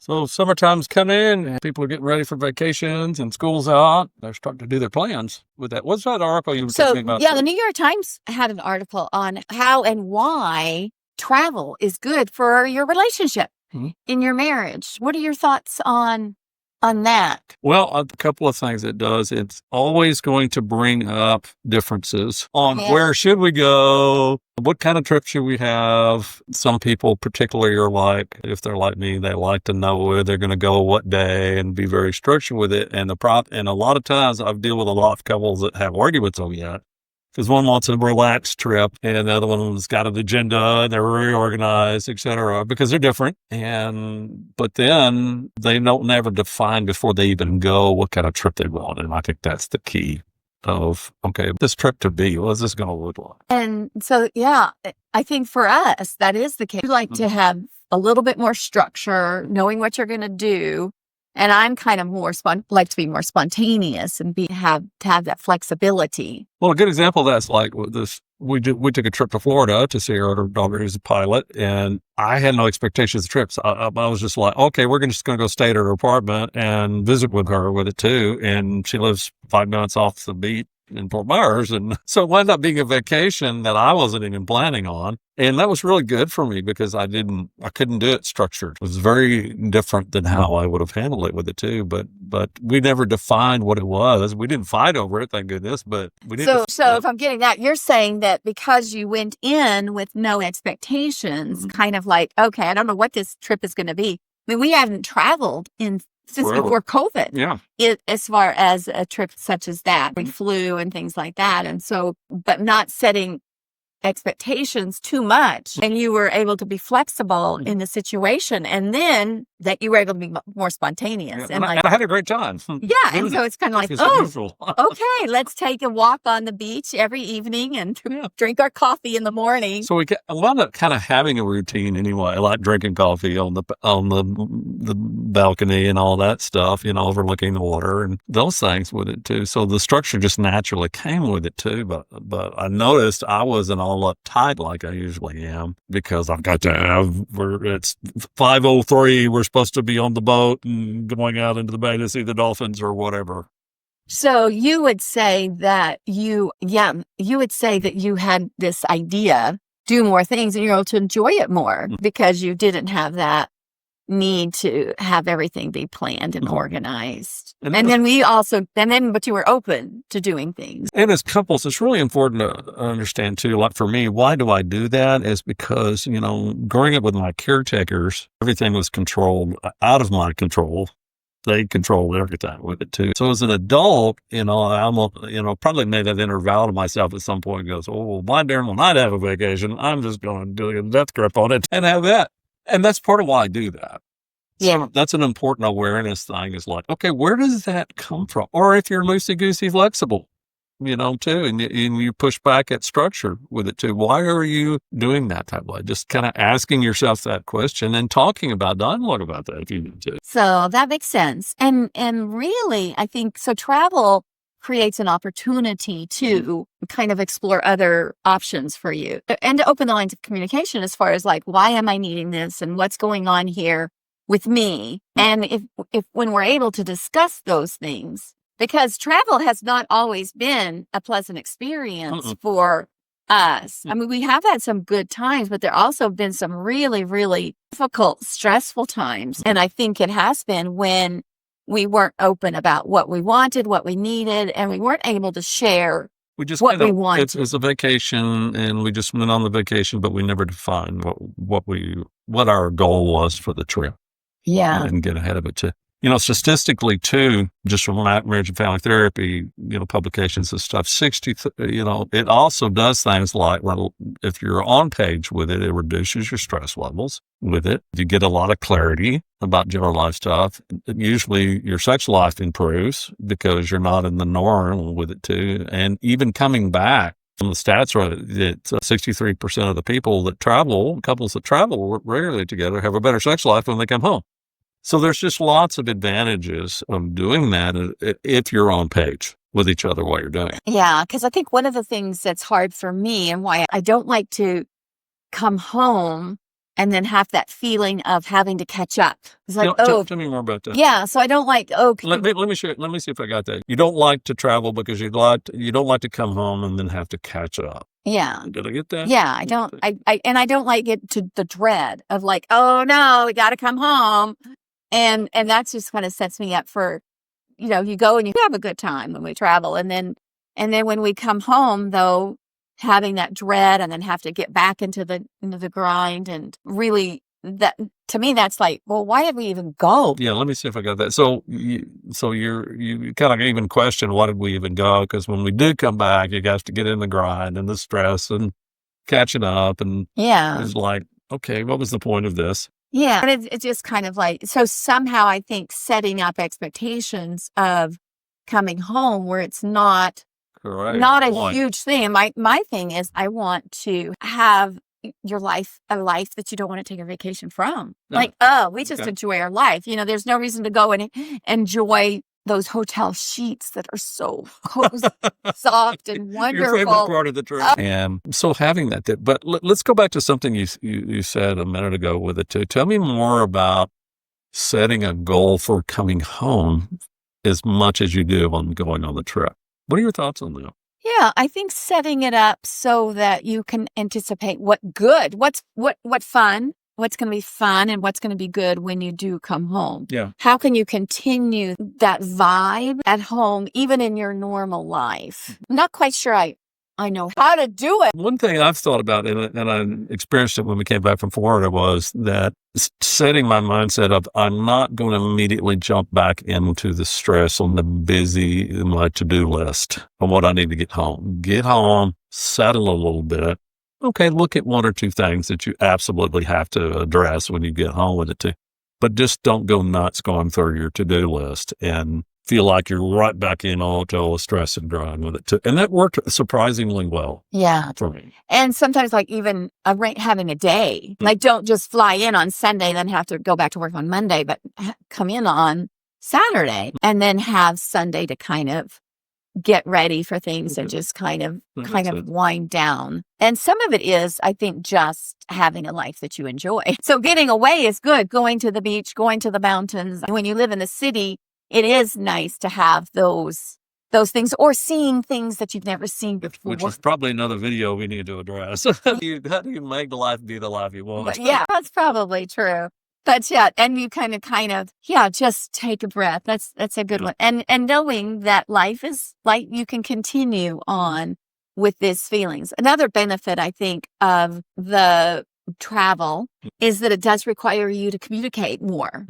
So summertime's coming in, and people are getting ready for vacations, and school's out. They're starting to do their plans with that. What's that article you were talking about? Yeah, the New York Times had an article on how and why travel is good for your relationship in your marriage. What are your thoughts on that? Well, a couple of things it does. It's always going to bring up differences on where should we go, what kind of trip should we have. Some people particularly are like, if they're like me, they like to know where they're going to go, what day, and be very structured with it. And and a lot of times I've dealt with a lot of couples that have arguments on that. Because one wants a relaxed trip and the other one's got an agenda and they're very organized, et cetera, because they're different. But then they don't never define before they even go what kind of trip they want. And I think that's the key of, okay, this trip to be, what's this going to look like? And so, yeah, I think for us, that is the case. We like to have a little bit more structure, knowing what you're going to do. And I'm kind of like to be more spontaneous and have that flexibility. Well, a good example of that's like this. We took a trip to Florida to see our daughter who's a pilot, and I had no expectations of trips. I was just like, okay, we're just going to go stay at her apartment and visit with her with it too. And she lives 5 minutes off the beach in Fort Myers. And so it wound up being a vacation that I wasn't even planning on. And that was really good for me because I couldn't do it structured. It was very different than how I would have handled it with it too. But we never defined what it was. We didn't fight over it, thank goodness, but we didn't. So if I'm getting that, you're saying that because you went in with no expectations, kind of like, okay, I don't know what this trip is going to be. I mean, we hadn't traveled since before COVID. Yeah. As far as a trip such as that, we flew and things like that. And so, but not setting expectations too much, and you were able to be flexible in the situation, and then that you were able to be more spontaneous. And I had a great time. Yeah, and so it's kind of like, okay, let's take a walk on the beach every evening and drink our coffee in the morning. So we wound up kind of having a routine anyway, like drinking coffee on the balcony and all that stuff, overlooking the water and those things with it too. So the structure just naturally came with it too. But I noticed I wasn't all uptight like I usually am because I've got to it's 5:03. We're supposed to be on the boat and going out into the bay to see the dolphins or whatever. So you would say that you had this idea, do more things, and you're able to enjoy it more because you didn't have that need to have everything be planned and organized. But you were open to doing things. And as couples, it's really important to understand too, like for me, why do I do that is because, growing up with my caretakers, everything was controlled out of my control. They controlled everything with it too. So as an adult, I almost, probably made that inner vow to myself at some point and goes, oh, why darn will I have a vacation? I'm just going to do a death grip on it and have that. And that's part of why I do that. Yeah. So that's an important awareness thing is like, okay, where does that come from? Or if you're loosey-goosey flexible, too, and you push back at structure with it too. Why are you doing that type of way? Just kind of asking yourself that question and talking about dialogue about that if you need to. So that makes sense. And really, I think, so travel creates an opportunity to kind of explore other options for you and to open the lines of communication as far as like, why am I needing this and what's going on here with me? And if when we're able to discuss those things, because travel has not always been a pleasant experience for us. I mean, we have had some good times, but there also have been some really, really difficult, stressful times. And I think it has been when we weren't open about what we wanted, what we needed, and we weren't able to share what we wanted. It's a vacation, and we just went on the vacation, but we never defined what our goal was for the trip. Yeah. And get ahead of it too. Statistically too, just from marriage and family therapy, publications and stuff, it also does things like, well, if you're on page with it, it reduces your stress levels with it. You get a lot of clarity about general life stuff. Usually your sex life improves because you're not in the norm with it too. And even coming back, the stats are that 63% of the couples that travel regularly together have a better sex life when they come home. So there's just lots of advantages of doing that if you're on page with each other while you're doing it. Yeah, because I think one of the things that's hard for me and why I don't like to come home and then have that feeling of having to catch up. It's like, tell me more about that. Yeah. So I don't like, let me share. Let me see if I got that. You don't like to travel because you don't like to come home and then have to catch up. Yeah. Did I get that? Yeah. I don't, and I don't like it to the dread of like, oh no, we got to come home. And that's just kind of sets me up for, you go and you have a good time when we travel. And then when we come home though, having that dread and then have to get back into the grind, and really that to me, that's like, well, why did we even go? Yeah. Let me see if I got that. So you kind of even question, why did we even go? Because when we do come back, you guys to get in the grind and the stress and catching up. And it's like, okay, what was the point of this? Yeah. And it's just kind of like, so somehow I think setting up expectations of coming home where it's not a huge thing. My thing is I want to have a life that you don't want to take a vacation from. No. Like, we just enjoy our life. There's no reason to go and enjoy those hotel sheets that are so cozy, soft and wonderful. Your favorite part of the trip. And so having that, but let's go back to something you said a minute ago with it too. Tell me more about setting a goal for coming home as much as you do on going on the trip. What are your thoughts on that? Yeah, I think setting it up so that you can anticipate what fun, what's going to be fun and what's going to be good when you do come home. Yeah. How can you continue that vibe at home, even in your normal life? I'm not quite sure I know how to do it. One thing I've thought about, and I experienced it when we came back from Florida, was that setting my mindset up, I'm not going to immediately jump back into the stress on the busy, my to-do list of what I need to get home. Get home, settle a little bit. Okay, look at one or two things that you absolutely have to address when you get home with it too. But just don't go nuts going through your to-do list and feel like you're right back in all the stress and grind with it too. And that worked surprisingly well. Yeah. For me. And sometimes like even having a day, like don't just fly in on Sunday, then have to go back to work on Monday, but come in on Saturday and then have Sunday to kind of get ready for things and just kind of wind down. And some of it is, I think, just having a life that you enjoy. So getting away is good. Going to the beach, going to the mountains. When you live in the city, it is nice to have those things or seeing things that you've never seen before. Which is probably another video we need to address. How do you make the life be the life you want? Yeah, that's probably true. But yeah, and you kind of, just take a breath. That's a good one. And knowing that life is like you can continue on with these feelings. Another benefit, I think, of the travel is that it does require you to communicate more.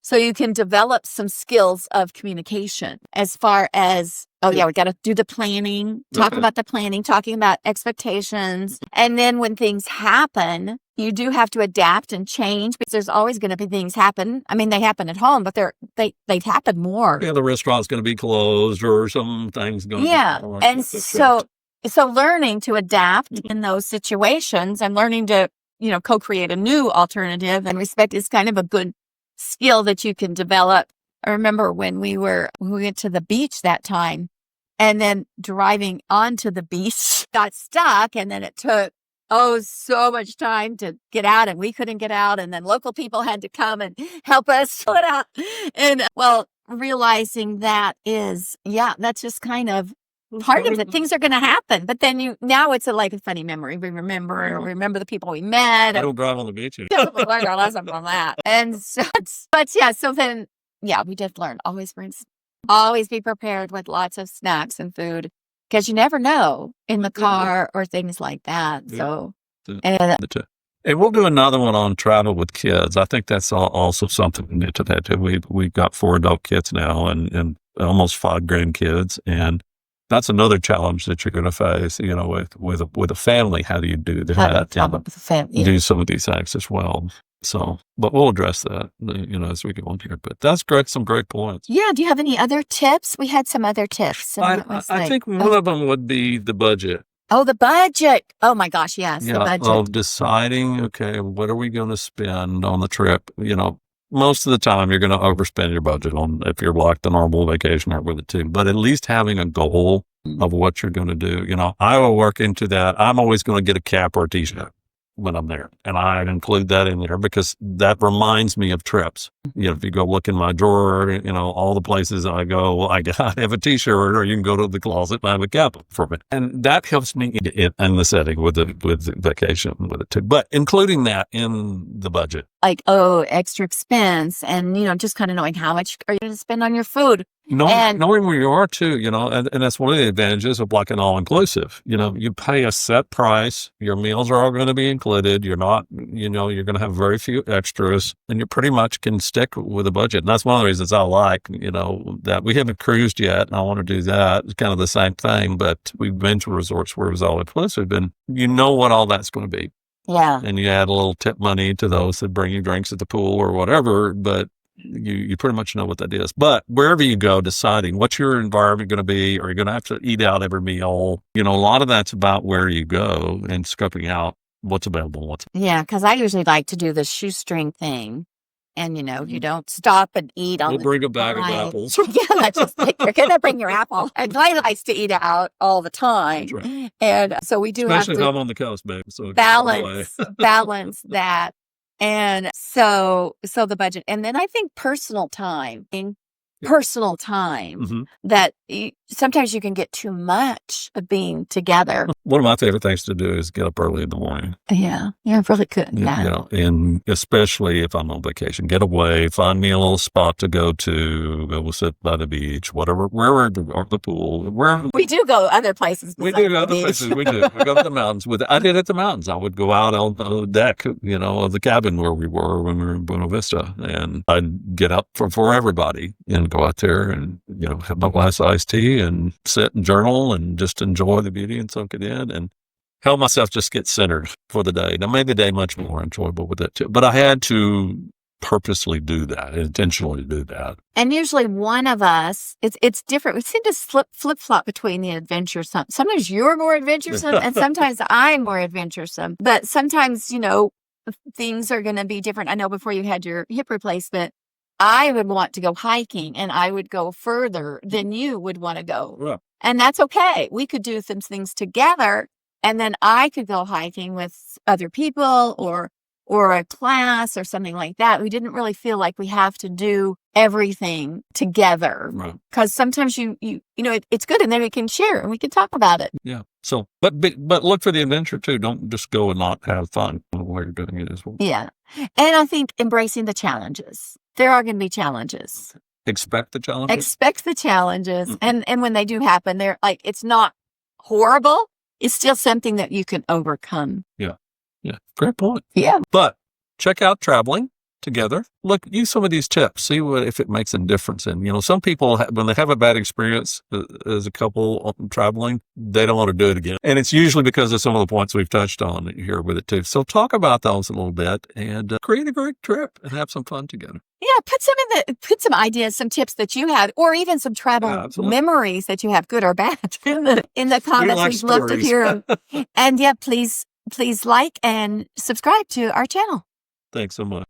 So you can develop some skills of communication as far as, we got to do the planning, talking about expectations. And then when things happen, you do have to adapt and change because there's always going to be things happen. I mean, they happen at home, but they happen more. Yeah, the restaurant's going to be closed or some things going to be. And so learning to adapt in those situations and learning to, co-create a new alternative and respect is kind of a good skill that you can develop. I remember when we went to the beach that time and then driving onto the beach got stuck and then it took so much time to get out and we couldn't get out and then local people had to come and help us pull it out. And realizing that is, that's just kind of part of it. Things are going to happen, but then now it's like a funny memory. We remember the people we met. I don't drive on the beach. We learned our lesson from that. And so, so then, we did learn always be prepared with lots of snacks and food because you never know in the car or things like that. So, and we'll do another one on travel with kids. I think that's also something new to that too. We've got 4 adult kids now and almost 5 grandkids, and that's another challenge that you're going to face, with a family. How do you do that? Do some of these acts as well. So, but we'll address that, as we go on here. But that's great. Some great points. Yeah. Do you have any other tips? We had some other tips. I think one of them would be the budget. Oh, the budget. Oh my gosh. Yes. Yeah. The budget. Of deciding, okay, what are we going to spend on the trip? Most of the time you're going to overspend your budget on if you're like the normal vacation or with it too, but at least having a goal of what you're going to do. I will work into that. I'm always going to get a cap or a t-shirt. when I'm there. And I include that in there because that reminds me of trips. If you go look in my drawer, all the places I go, I have a t-shirt, or you can go to the closet and I have a cap for it. And that helps me in the setting with the vacation with it too. But including that in the budget. Like, extra expense and, just kind of knowing how much are you going to spend on your food. Knowing where you are too, and that's one of the advantages of like an all-inclusive. You pay a set price, your meals are all going to be included. You're not, you're going to have very few extras, and you pretty much can stick with a budget. And that's one of the reasons I like, that we haven't cruised yet, and I want to do that. It's kind of the same thing, but we've been to resorts where it was all-inclusive, and what all that's going to be. Yeah. And you add a little tip money to those that bring you drinks at the pool or whatever, but you pretty much know what that is. But wherever you go, deciding what's your environment going to be, are you going to have to eat out every meal? A lot of that's about where you go and scoping out what's available. Yeah, because I usually like to do the shoestring thing. And, you don't stop and eat on We'll bring a bag of apples. Yeah, that's just like, you're going to bring your apple. And Glenn likes to eat out all the time. That's right. And so we do Especially have to if I'm on the coast, babe. So balance that. And so the budget. And then I think personal time. That sometimes you can get too much of being together. One of my favorite things to do is get up early in the morning. Yeah, really good. Yeah. And especially if I'm on vacation, get away, find me a little spot to go to, go sit by the beach, whatever, wherever, or the pool. We do go other places. We do go other places. We do. We go to the mountains. I did at the mountains. I would go out on the deck, of the cabin where we were when we were in Buena Vista, and I'd get up for everybody and go out there and, have my glass of iced tea and sit and journal and just enjoy the beauty and soak it in and help myself just get centered for the day. Now, made the day much more enjoyable with it too, but I had to purposely do that, intentionally do that. And usually one of us, it's different. We seem to flip-flop between the adventure. Sometimes you're more adventuresome and sometimes I'm more adventuresome. But sometimes, things are going to be different. I know before you had your hip replacement, I would want to go hiking and I would go further than you would want to go. Yeah. And that's okay. We could do some things together and then I could go hiking with other people or a class or something like that. We didn't really feel like we have to do everything together. Right. Because sometimes it's good and then we can share and we can talk about it. Yeah. So, but look for the adventure too. Don't just go and not have fun while you're doing it as well. Yeah. And I think embracing the challenges. There are going to be challenges. Expect the challenges. Expect the challenges. Mm-hmm. And when they do happen, they're like, it's not horrible. It's still something that you can overcome. Yeah. Yeah. Great point. Yeah. But check out Traveling Together. Look, use some of these tips. See if it makes a difference. And, some people, when they have a bad experience as a couple traveling, they don't want to do it again. And it's usually because of some of the points we've touched on here with it too. So talk about those a little bit and create a great trip and have some fun together. Yeah, put some ideas, some tips that you had, or even some travel memories that you have, good or bad, in the comments. We'd love to hear them. And please like and subscribe to our channel. Thanks so much.